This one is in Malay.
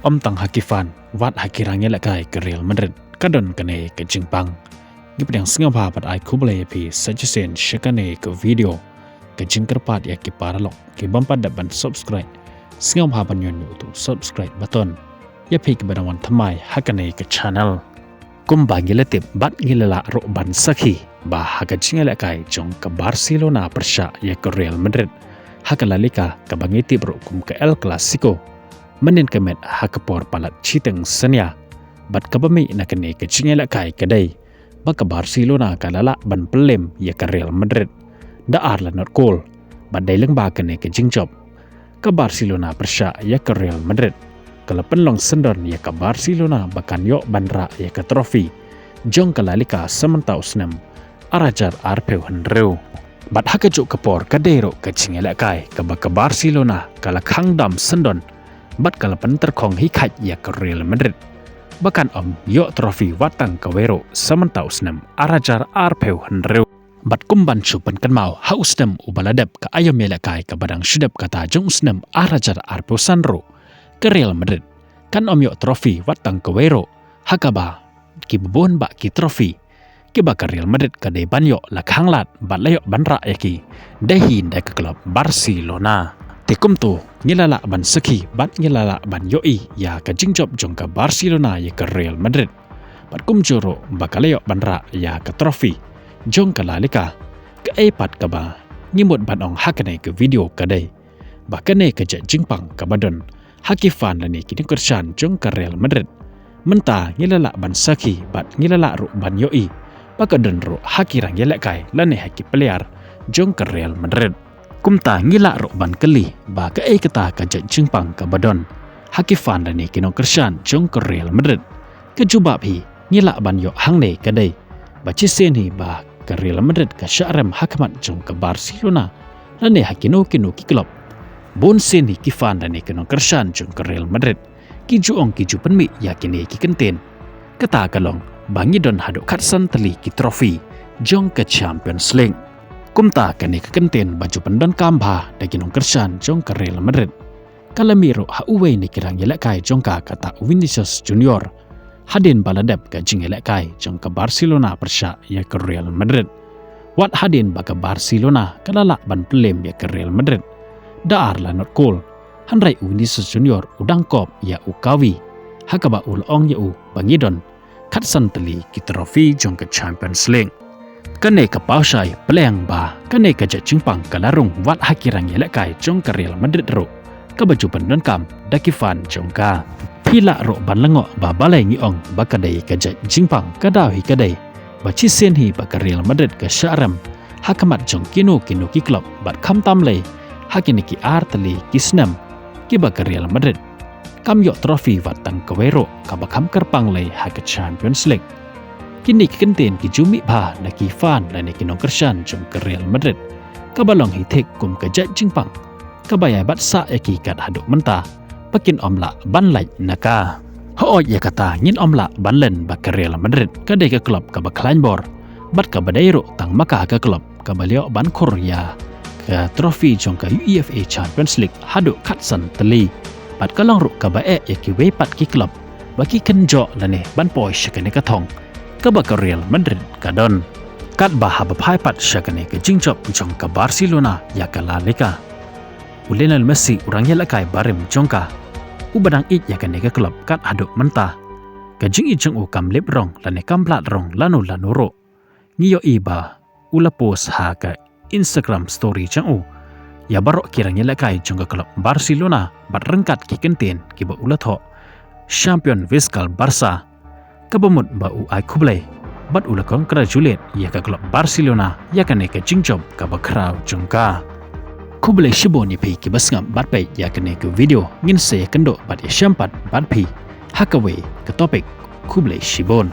Om tang hakifan wat hakirangnya lakai ke Real Madrid kadon kene ke Jingpang. Gipedang singapa pat ai kubule pi suggestion shakane ke video ke jingkerpat ya ki paralok ki bampat daban subscribe. Singapa panyon tu subscribe button. Ya pi ke badawan thamai hakane ke channel. Kum bagi letip bat ngilala ro ban sakhi ba hakajinga lakai jong ke Barcelona persya ya ke Real Madrid. Hakalalika ke bangiti bro kum ke El Clasico. Menin kemet hakapor palat citeng senya bat kabami nakene ke cingela kai kedai baka Barcelona kalala ban pelem ya ke Real Madrid da arla not goal bat daileng ba kene ke jingjob ke Barcelona persya ya ke Real Madrid kala penlong sendon ya ke Barcelona bakan yo bandra ya ke trofi jong kalalika semantau senam arajar arpeu henreu bat hakajuk kapor kadero ke cingela kai ke baka Barcelona kala khangdam sendon bat kalapan terkong hikat ya ke Real Madrid. Bahkan yo trofi watang ke wero semantau senam arajar arpeu henreu. Bat kumban supan kan mau haus nem ubaladap ke ayam melakai ke badang syudap kata jong senam arajar arpeu sanro ke Real Madrid. Kan yo trofi watang ke wero hakaba ki bubon ba ki trofi ki ba ke Real Madrid ke de banyo lakhanglat bat layok banra yaki dehin da ke klub Barcelona. Tekum tu ngilala ban seki bat ngilala ban yoi ya ke jingjob jong ke Barcelona ya ke Real Madrid. Bat kum juro bakaleo banra ya ke trofi jong ke lalika ke epat ke ba ngimut ban ong hakane ke video kadai. Bakane ke jingpang ke badon hakifan lani kini kersan jong ke Real Madrid. Menta ngilala ban seki bat ngilala ru ban yoi bakadon ru hakirang yelekai lani haki peliar jong ke Real Madrid. Kumta ngila ro ban keli ba ke kata ka jingpang ka badon hakifan dani kino kersan jong ke Real Madrid ke jubab hi ngila ban yo hangne kadai ba cisen hi ba ke Real Madrid ka syarem hakmat jong ke Barcelona lane hakino kino ki klub bon sen hi kifan dani kino kersan jong ke Real Madrid ki juong ki jupen mi yakini ki kenten kata kalong bangi don hado katsan teli ki trofi jong ke Champions League. Kumta kani kekenten baju pendon kambha dagi nong kersan jong ke Real Madrid. Kalamiro hauwe ni kirang yelekai jong ka kata Vinicius Junior. Hadin baladep ke jing yelekai jong ke Barcelona persya ya ke Real Madrid. Wat hadin baka Barcelona kalala ban pelem ya ke Real Madrid. Daar la not goal. Hanrai Vinicius Junior udang kop ya ukawi. Hakaba ulong ya u bangidon. Katsan teli ki trofi jong ke Champions League. Kane ke pausai peleng ba kane ke jingpang kalarung wat hakirang yelekai jong ke Real Madrid ro ke baju pendon kam dakifan jong ka pila ro ban lengo ba balai ngiong ba kadai ke jingpang kadau hi kadai ba cisen hi ba ke Real Madrid ke syaram hakamat jong kino ki klub bat kham tam lei hakini ki artali kisnam ki ba ke Real Madrid kam yo trofi wat tang ke wero ka ba kham kerpang lei ha ke Champions League. Kini kenten ki jumi ba na ki fan na ni kinong kersan jong ke Real Madrid. Kabalong hitek kum ke jingpang. Kabaya bat sa ki kat haduk menta. Pakin omla banlai naka. Ho ya kata ngin omla banlen ba ke Real Madrid. Kadai ke klub ka ba Kleinbor. Bat ka badairo tang maka ke klub ka balio ban Korea. Ke trofi jong ke UEFA Champions League haduk katsan teli. Bat kalong ru ka ba ya ki wepat ki klub. Baki kenjo lane ban poi syakane ka thong. Kaba ke Real Madrid kadon kat baha bapai pat syakane ke jingjob jong ke Barcelona ya ke La Liga. Lionel Messi urang yelakai barim jongka ubadang it ya kane ke klub kat haduk menta ke jing ijeng u kam lebrong lane kam plat rong lanu ro ngiyo iba ula post ha ke Instagram story jang u ya barok kirang yelakai jong ke klub Barcelona bat rengkat ki kenten ki ba ulat ho champion viskal Barca kabamut ba u ai kublai bat ula congratulate ya ke klub Barcelona ya kane ke jingjob ka ba kraw jongka kublai shiboni pi ki basngam bat pai ya kane ke video ngin se kendo bat ya shampat bat pi hakawe ke topik kublai shibon.